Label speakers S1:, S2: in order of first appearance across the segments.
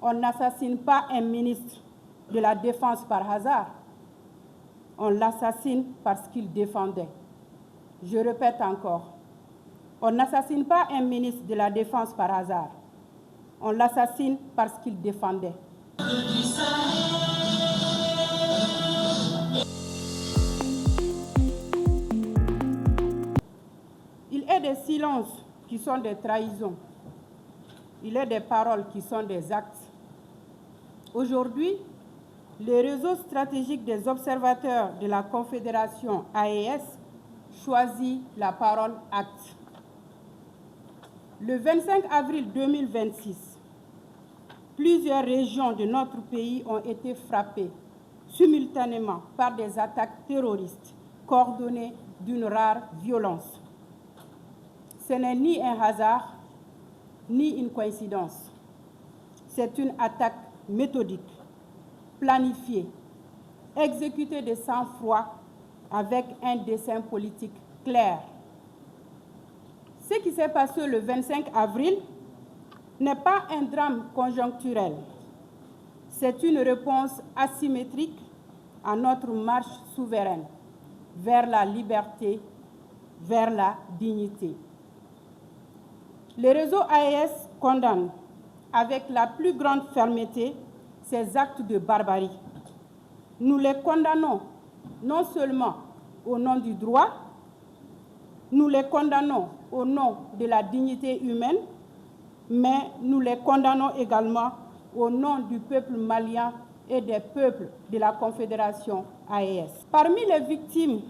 S1: On n'assassine pas un ministre de la Défense par hasard. On l'assassine parce qu'il défendait. Je répète encore, on n'assassine pas un ministre de la Défense par hasard. On l'assassine parce qu'il défendait. Il est des silences qui sont des trahisons. Il est des paroles qui sont des actes. Aujourd'hui, les réseaux stratégiques des observateurs de la Confédération AES choisit la parole acte. Le 25 avril 2026, plusieurs régions de notre pays ont été frappées simultanément par des attaques terroristes coordonnées d'une rare violence. Ce n'est ni un hasard, ni une coïncidence. C'est une attaque méthodique, planifiée, exécutée de sang-froid avec un dessein politique clair. Ce qui s'est passé le 25 avril n'est pas un drame conjoncturel. C'est une réponse asymétrique à notre marche souveraine vers la liberté, vers la dignité. Le réseau AES condamne avec la plus grande fermeté ces actes de barbarie. Nous les condamnons non seulement au nom du droit, nous les condamnons au nom de la dignité humaine, mais nous les condamnons également au nom du peuple malien et des peuples de la Confédération AES. Parmi les victimes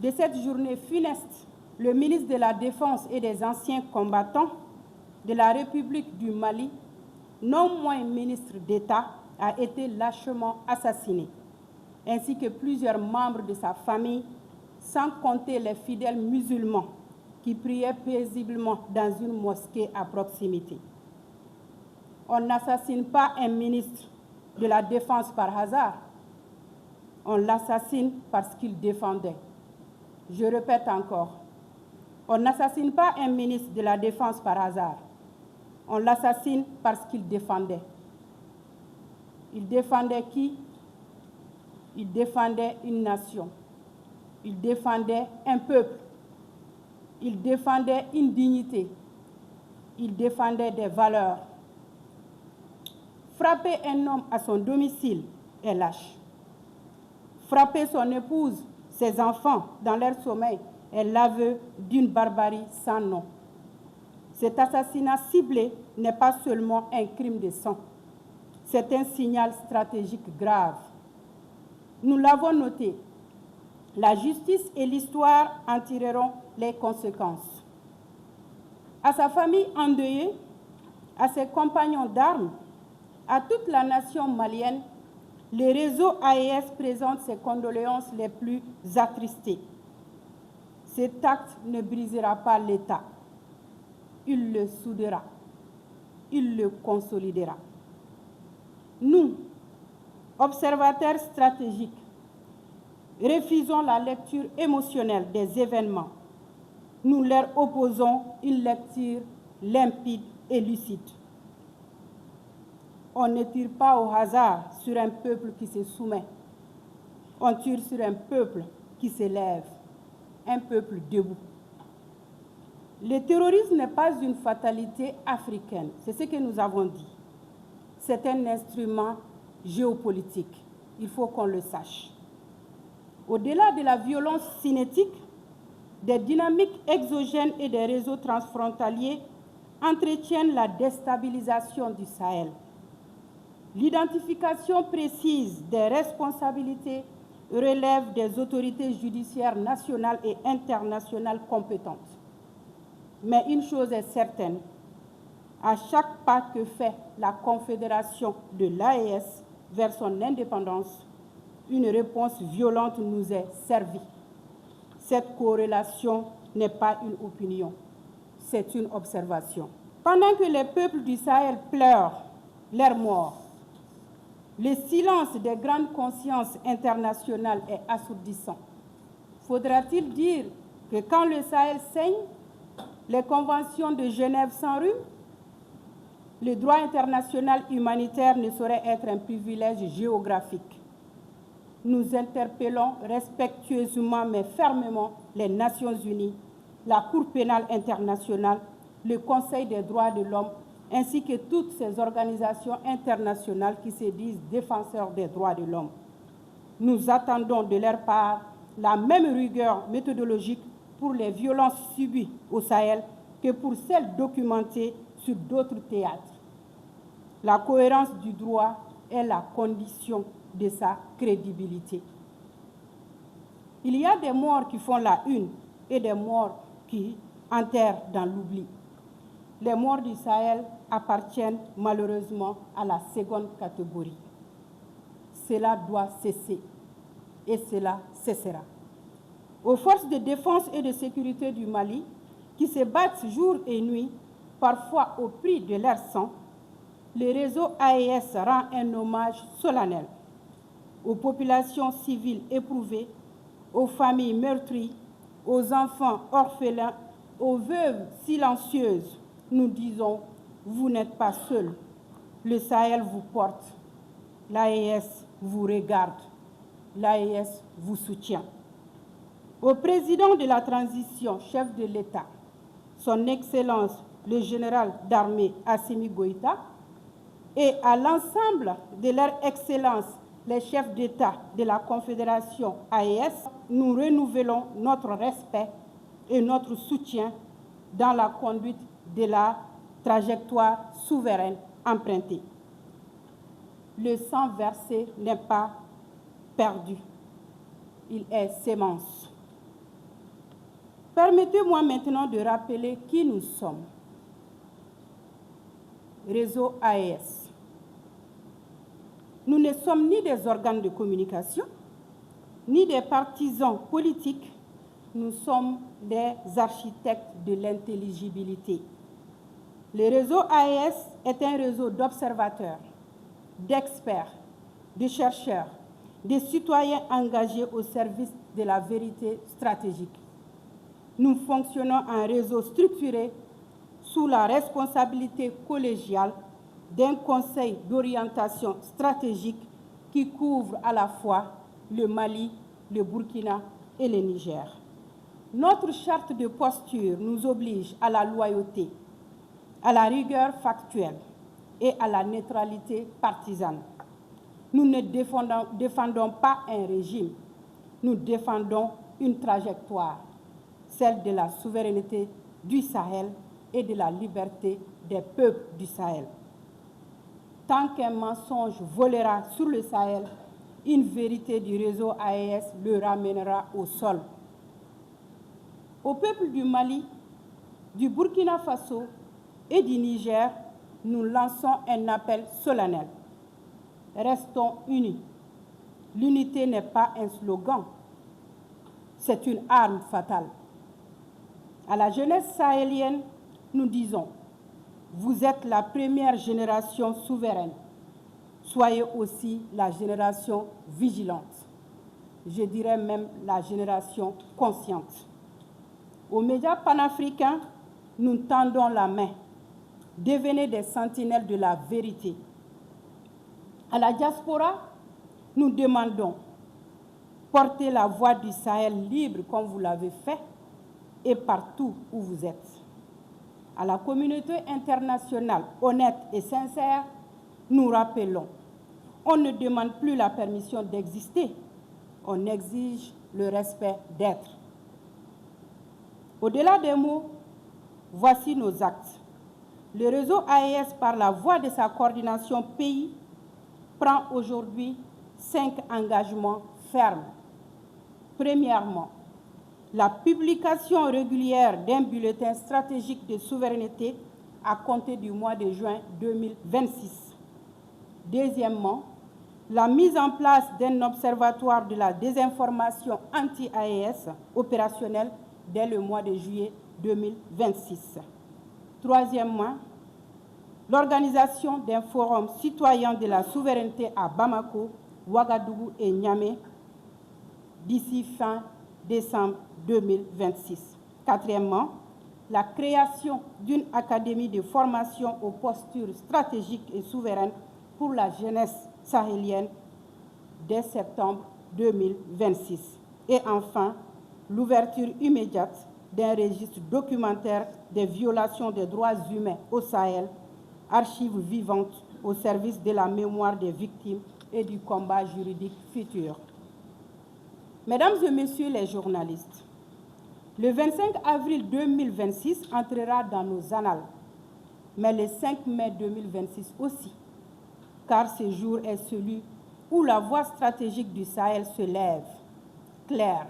S1: de cette journée funeste, le ministre de la Défense et des anciens combattants de la République du Mali, non moins ministre d'État, a été lâchement assassiné, ainsi que plusieurs membres de sa famille, sans compter les fidèles musulmans qui priaient paisiblement dans une mosquée à proximité. On n'assassine pas un ministre de la Défense par hasard. On l'assassine parce qu'il défendait. Je répète encore, on n'assassine pas un ministre de la Défense par hasard. On l'assassine parce qu'il défendait. Il défendait qui? Il défendait une nation. Il défendait un peuple. Il défendait une dignité. Il défendait des valeurs. Frapper un homme à son domicile est lâche. Frapper son épouse, ses enfants dans leur sommeil est l'aveu d'une barbarie sans nom. Cet assassinat ciblé n'est pas seulement un crime de sang, c'est un signal stratégique grave. Nous l'avons noté, la justice et l'histoire en tireront les conséquences. À sa famille endeuillée, à ses compagnons d'armes, à toute la nation malienne, le réseau AES présente ses condoléances les plus attristées. Cet acte ne brisera pas l'État. Il le soudera, il le consolidera. Nous, observateurs stratégiques, refusons la lecture émotionnelle des événements. Nous leur opposons une lecture limpide et lucide. On ne tire pas au hasard sur un peuple qui se soumet. On tire sur un peuple qui s'élève, un peuple debout. Le terrorisme n'est pas une fatalité africaine, c'est ce que nous avons dit. C'est un instrument géopolitique, il faut qu'on le sache. Au-delà de la violence cinétique, des dynamiques exogènes et des réseaux transfrontaliers entretiennent la déstabilisation du Sahel. L'identification précise des responsabilités relève des autorités judiciaires nationales et internationales compétentes. Mais une chose est certaine, à chaque pas que fait la Confédération de l'AES vers son indépendance, une réponse violente nous est servie. Cette corrélation n'est pas une opinion, c'est une observation. Pendant que les peuples du Sahel pleurent leurs morts, le silence des grandes consciences internationales est assourdissant. Faudra-t-il dire que quand le Sahel saigne, les conventions de Genève s'enrhument? le droit international humanitaire ne saurait être un privilège géographique. Nous interpellons respectueusement mais fermement les Nations Unies, la Cour pénale internationale, le Conseil des droits de l'homme, ainsi que toutes ces organisations internationales qui se disent défenseurs des droits de l'homme. Nous attendons de leur part la même rigueur méthodologique pour les violences subies au Sahel que pour celles documentées sur d'autres théâtres. La cohérence du droit est la condition de sa crédibilité. Il y a des morts qui font la une et des morts qui enterrent dans l'oubli. Les morts du Sahel appartiennent malheureusement à la seconde catégorie. Cela doit cesser et cela cessera. Aux forces de défense et de sécurité du Mali, qui se battent jour et nuit, parfois au prix de leur sang, le réseau AES rend un hommage solennel aux populations civiles éprouvées, aux familles meurtries, aux enfants orphelins, aux veuves silencieuses. Nous disons, vous n'êtes pas seuls. Le Sahel vous porte. L'AES vous regarde. L'AES vous soutient. Au président de la transition, chef de l'État, son Excellence le général d'armée Assimi Goïta, et à l'ensemble de leur Excellence, les chefs d'État de la Confédération AES, nous renouvelons notre respect et notre soutien dans la conduite de la trajectoire souveraine empruntée. Le sang versé n'est pas perdu, il est sémence. Permettez-moi maintenant de rappeler qui nous sommes. Réseau AES. Nous ne sommes ni des organes de communication, ni des partisans politiques. Nous sommes des architectes de l'intelligibilité. Le réseau AES est un réseau d'observateurs, d'experts, de chercheurs, de citoyens engagés au service de la vérité stratégique. Nous fonctionnons en réseau structuré sous la responsabilité collégiale d'un conseil d'orientation stratégique qui couvre à la fois le Mali, le Burkina et le Niger. Notre charte de posture nous oblige à la loyauté, à la rigueur factuelle et à la neutralité partisane. Nous ne défendons pas un régime, nous défendons une trajectoire, celle de la souveraineté du Sahel et de la liberté des peuples du Sahel. Tant qu'un mensonge volera sur le Sahel, une vérité du réseau AES le ramènera au sol. Au peuple du Mali, du Burkina Faso et du Niger, nous lançons un appel solennel. Restons unis. L'unité n'est pas un slogan, c'est une arme fatale. À la jeunesse sahélienne, nous disons, vous êtes la première génération souveraine. Soyez aussi la génération vigilante. Je dirais même la génération consciente. Aux médias panafricains, nous tendons la main. Devenez des sentinelles de la vérité. À la diaspora, nous demandons, portez la voix du Sahel libre comme vous l'avez fait et partout où vous êtes. À la communauté internationale honnête et sincère, nous rappelons, on ne demande plus la permission d'exister, on exige le respect d'être. Au-delà des mots, voici nos actes. Le réseau AES, par la voie de sa coordination pays, prend aujourd'hui 5 engagements fermes. Premièrement, la publication régulière d'un bulletin stratégique de souveraineté à compter du mois de juin 2026. Deuxièmement, la mise en place d'un observatoire de la désinformation anti-AES opérationnel dès le mois de juillet 2026. Troisièmement, l'organisation d'un forum citoyen de la souveraineté à Bamako, Ouagadougou et Niamey d'ici fin décembre 2026. Quatrièmement, la création d'une académie de formation aux postures stratégiques et souveraines pour la jeunesse sahélienne dès septembre 2026. Et enfin, l'ouverture immédiate d'un registre documentaire des violations des droits humains au Sahel, archives vivantes au service de la mémoire des victimes et du combat juridique futur. Mesdames et messieurs les journalistes, le 25 avril 2026 entrera dans nos annales, mais le 5 mai 2026 aussi, car ce jour est celui où la voie stratégique du Sahel se lève, claire,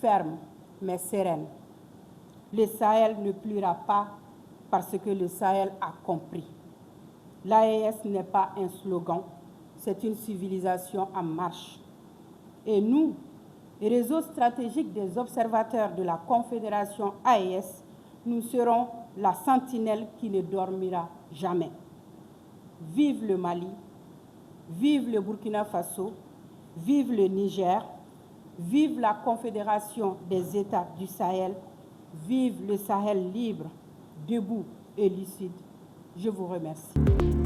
S1: ferme, mais sereine. Le Sahel ne pliera pas parce que le Sahel a compris. L'AES n'est pas un slogan, c'est une civilisation en marche. Et nous, réseau stratégique des observateurs de la Confédération AES, nous serons la sentinelle qui ne dormira jamais. Vive le Mali, vive le Burkina Faso, vive le Niger, vive la Confédération des États du Sahel, vive le Sahel libre, debout et lucide. Je vous remercie.